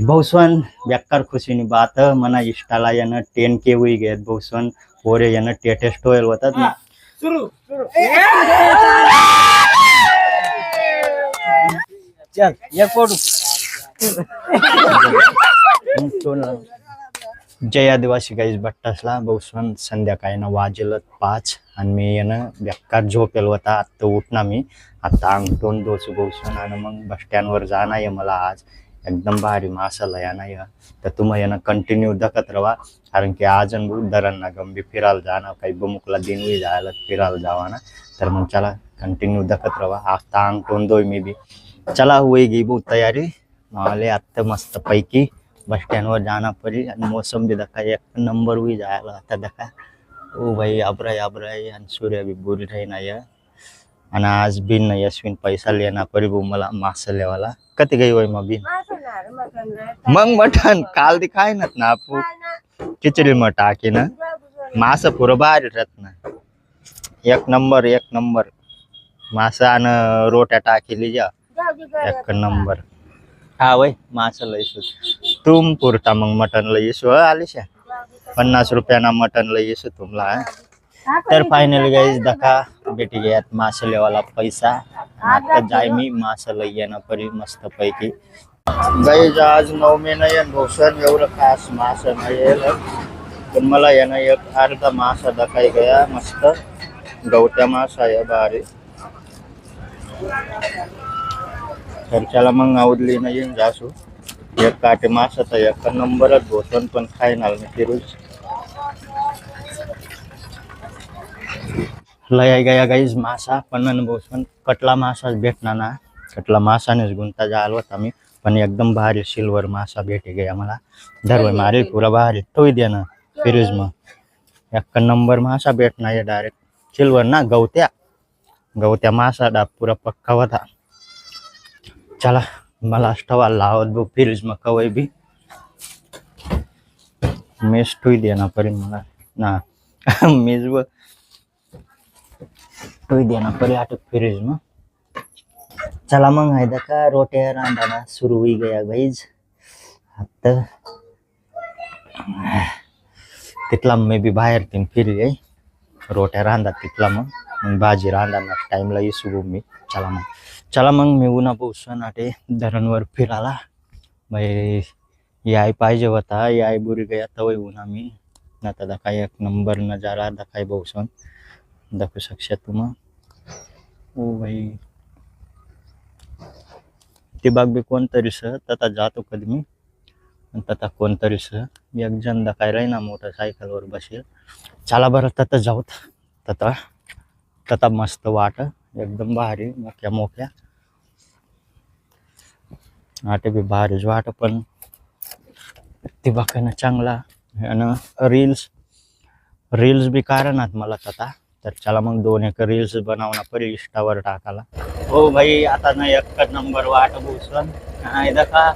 बहुसन बेकार खुशीनी बात मना इष्टाला यानं 10K हुई गेत बहुसन पोरे यानं टेटेस्ट होईल होतात ना सुरू चल ये फोटो जय आदिवासी गाईज बट्टासला बहुसन संध्याकाळी ना वाजलत 5 आणि मी यानं बेकार झोपेल होता आता उठना मी आता अंग तोंड दोसू बहुसन आणि मग बस स्टँडवर जाणं आहे मला आज एकदम भारी मासाला यानं या तर तुम्ही यानं कंटिन्यू दखत राहा कारण की आज दरांना गंभी फिरायला जाणं काही बमुकला दिनवी जायला फिरायला जावा ना तर मग चला कंटिन्यू दखत राहा आता अंग तोंड दोय मी बी चला हुई गी बहुत तयारी नाले आता मस्त पैकी बस स्टँडवर जाना पड़ी आणि मौसम भी देखा एक नंबर हुई जायला आता देखा ओ भाई अबराय आणि सूर्य भी बोल रही ना या आणि आज बिन ना यशविन पैसा लेना पड़ी वो मला मास लेवाला कति गई होय मग बिन मग मटन काल दिखाय ना आपू खिचडी में टाकी ना मास पुरं भारी रत्न एक नंबर मासा आणि रोट्या टाकी जा एक नंबर हा वय मासा लईसू तुम पुरता मग मटन लईसू आलिशा 50 रुपयाना मटन लईसू तुमला तर फायनली गाईज दका बेटी गयात मासा लेवाला पैसा आता जाय मी मासा लई येणं परी मस्त पैकी गाईज आज 9 महिना येण भोसन एवढं खास मासा नाही येईल पण मला येणं एक अर्धा मासा दखाई गया मस्त गवत्या मासा आहे भारी खर्चाला मग आवडली नाही जासू एक काटे मासा तर एक नंबरच भोसन पण खायनाल मी फिरूच लय गया गाईज मासा पण भोसन कटला मासा भेटणार ना कटला मासानेच गुंता जाल होता मी पण एकदम भारी सिल्वर मासा भेटे गया मला धरवय मारे पुरा भारी ठोई दे ना फ्रीज में एक नंबर मासा भेटणार आहे डायरेक्ट सिल्वर ना गवत्या मासा डा पुरा पक्का होता चला मला स्टवा लावत बघ फ्रीज में कवय भी मेस ठोई देना परी मला ना मेज व ठोई देना परी आठ फ्रीज में चला मग आहे का रोट्या रांधाना सुरू होई गया गाईज आता तिथला मी बी बाहेर तीन फिरी गई रोट्या रांधा तिथला मग भाजी रांधाना टाइमला येसू मी चला मग मी उन्हा पोचून आटे धरणवर फिरायला बाई याय पाहिजे होता याय बुरी गया तवय उन्हा मी आता दखाय एक नंबर नजारा दखाय पोचून दाखवू शकशा तुम्हा ओ भाई ती बाग बी कोणतरी सह तथा जातो कधी मी तथा कोणतरी सह एक जण दखाय राही ना मोटरसायकलवर बसेल चला बरं तथा जाऊत तथा मस्त वाट एकदम भारी मोक्या आटे बी भारीच वाट पण ती बघायला चांगला आणि रील्स बी काढणार मला तथा तर चला मग 2-1 रील्स बनवणार परी इंस्टावर टाकायला हो भाई आता ना एक नंबर वाट बोसन इथं का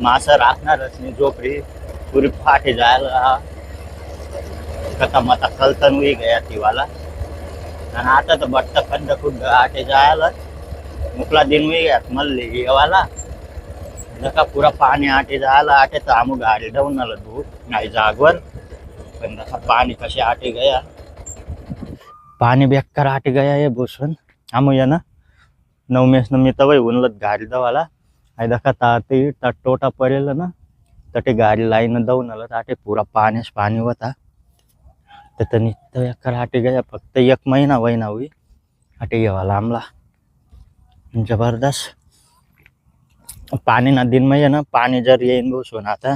मासा राखणारच नाही झोपडी पुरी फाटे जायला कथा मता कलतन हुई गया तीवाला आणि आता तर बट्ट खंड खुंड आटे जायला मुकला दिन हुई गया मल्ली येवाला का पुरा पाणी आटे जायला आटे तर आमू गाडी डाऊन आलं दूध नाही जागवर पण जसा पाणी कसे आटे गया पाणी बेकार आटे गया ये बसून आमू या ना 9 मेस मी तवय उनलत गाडी दवाला आई दखा ताते टोटा पडेल ना तटे गाडी लाईन दाऊन आलं आटे पुरा पाणी होता तर नित्य बेकार आटे गया फक्त 1 महिना वहिना हुई आटे येवाला आमला जबरदस्त पानी ना दिन में ना पानी जर येईन बसून आता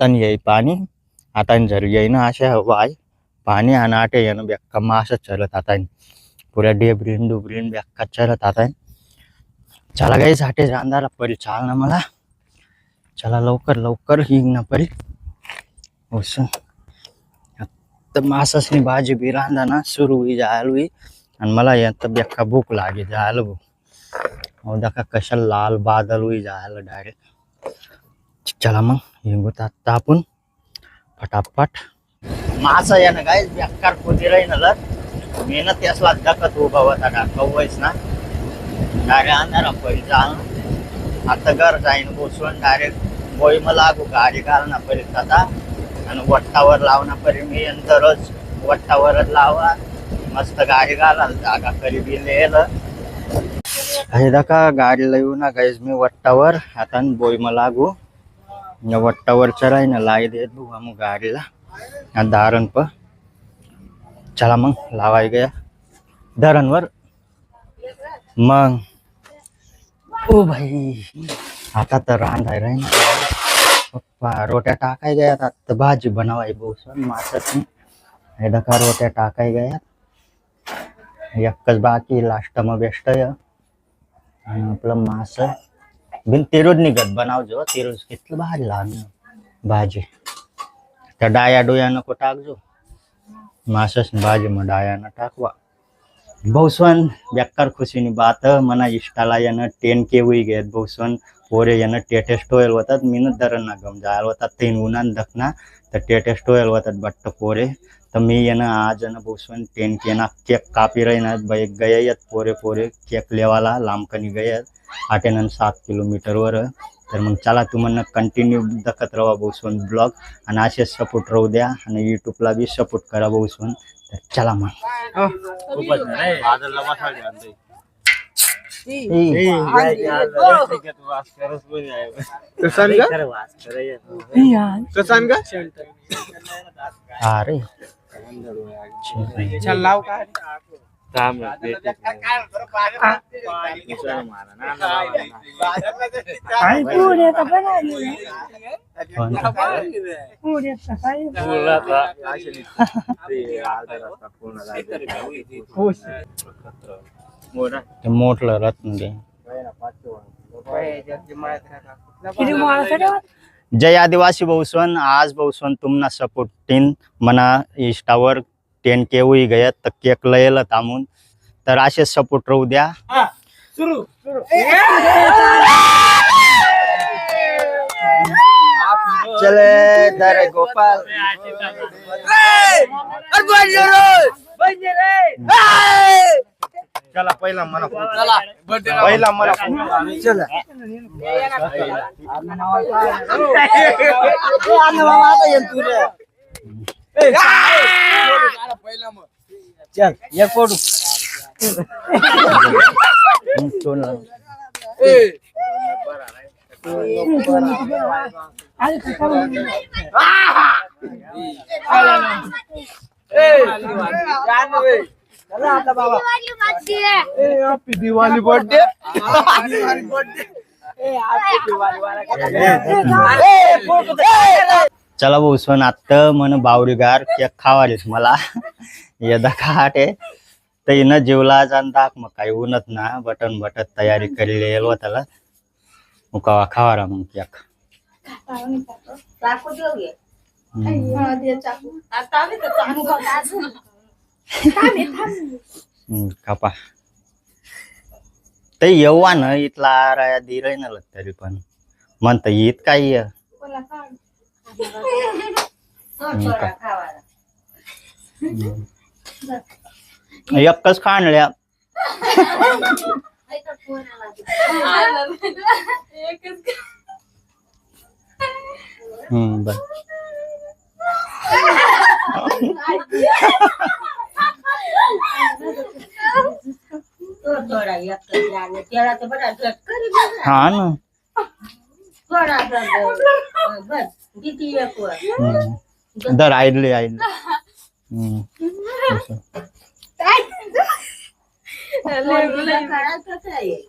येई पाणी आता जर येईन अशा वाय पाणी आणि आटे येणं बेक्का मासा चलत आता पुऱ्या डेबरीन डुबरीन बेक्का चलत आता चला गाईस आटे जांदाला परी चाल ना मला चला लवकर हिंग ना परी बसून आता मासासनी भाजी बी रांधा ना सुरू हुई जायला हुई आणि मला यांत बेक्का भूक लागे जायला भूक दका कशा लाल बादल हुई जायला डायरेक्ट चला मग हिंगूत आता आपण फटाफट मासा यानं गाईस बेकार खोदी राही ना मेहनत असला दखत उभा होता का कव्वायच ना डायरेक्ट अंधारा परी चाल आता घर जाईन बसून डायरेक्ट बोई मला लागू गाडी घालना पडेल आता आणि वट्टावर लावण्यापर्यंत मी दररोज वट्टावरच लावा मस्त गाडी घालाल जागा करी बिल का गाडीला येऊ ना गाईज मी वट्टावर आता बोई मला लागू वट्टावरच्या राही ना लाई देत बुवा मग गाडीला दारण प चला मग लावाय गया धरणवर मग ओ भाई आता तर रांधाय राही ना पप्पा रोट्या टाकाय गयात आता भाजी बनवाय बसून मासाची का रोट्या टाकाय गयात एकच बाकी लास्ट मग बेस्ट आपलं मास बिन तिरूज निघत बनवजो तिरूज कितलं भारी लहान भाजी त्या डाया डोया नको टाकजो मासच भाजी मग डायानं टाकवा बहुसवन बेकार खुशीनी बात मना इष्टाला यानं 10K हुई गेत बहुसवन पोरे यानं टेटेस्ट होईल होतात मीनच दरण ना गम जायला होतात 3 उन्हान दखना तर टेटेस्ट होईल होतात बट्ट पोरे तर मी यानं आज ना बहुसवन 10K ना केक कापी रही ना गयत पोरे पोरे केक लेवाला लांबकनी गयत 8 आणि 7 किलोमीटरवर तर मग चला तुम्हाला कंटिन्यू दखत राहा बहुसवन ब्लॉग आणि असेच सपोर्ट राहू द्या आणि यूट्यूबला बी सपोर्ट करा बहुसवन तर चला मग अरे मोठलं रत्न दे जय आदिवासी बहुसवन आज बहुसवन तुम्हाला सपोर्ट टीन मना इंस्टावर 10K हुई गयत तर केक लयला थांबून तर असेच सपोर्ट राहू द्या चले दरे गोपाल चला पहिला मला पहिला मला चला चल एक फोटो दिवाळी बर्थडे चला भाऊ आता मन बावरीगार केक खावालेच मला यदा खाटे तर हिनं जेवला जाण दाख मग काही उनत ना बटन बटत तयारी करेल त्याला मुकावा खावारा मग केक कापा ते येवा ना इथला राया दी राही ना तरी पण म्हणत ईद काही एकच खाणल्या बर हा ना दर आईले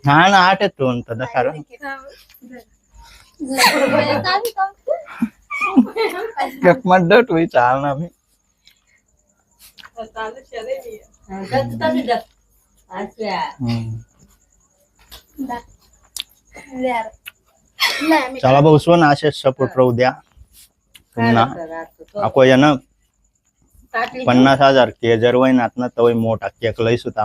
हा ना आठ येतो दखा डट होई चाल ना मी चला भाऊ सोन असे सपोर्ट राहू द्या पुन्हा ako यानं 50,000 के जर वयनात ना तवय मोठा केक लई सुता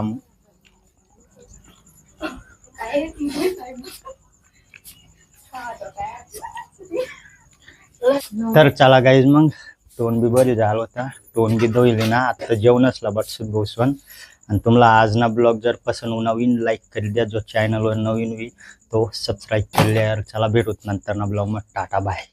तर चला गाईज मग टोन बी बरी झालं होता टोन बी दोइली ना आता जेवणच बटसूत बसवून आणि तुम्हाला आज ना ब्लॉग जर पसंत नवीन लाईक करी द्या, जो चॅनलवर नवीन होईल तो सबस्क्राईब केल्यावर चला भेटूत नंतर ना ब्लॉग. मग टाटा बाय.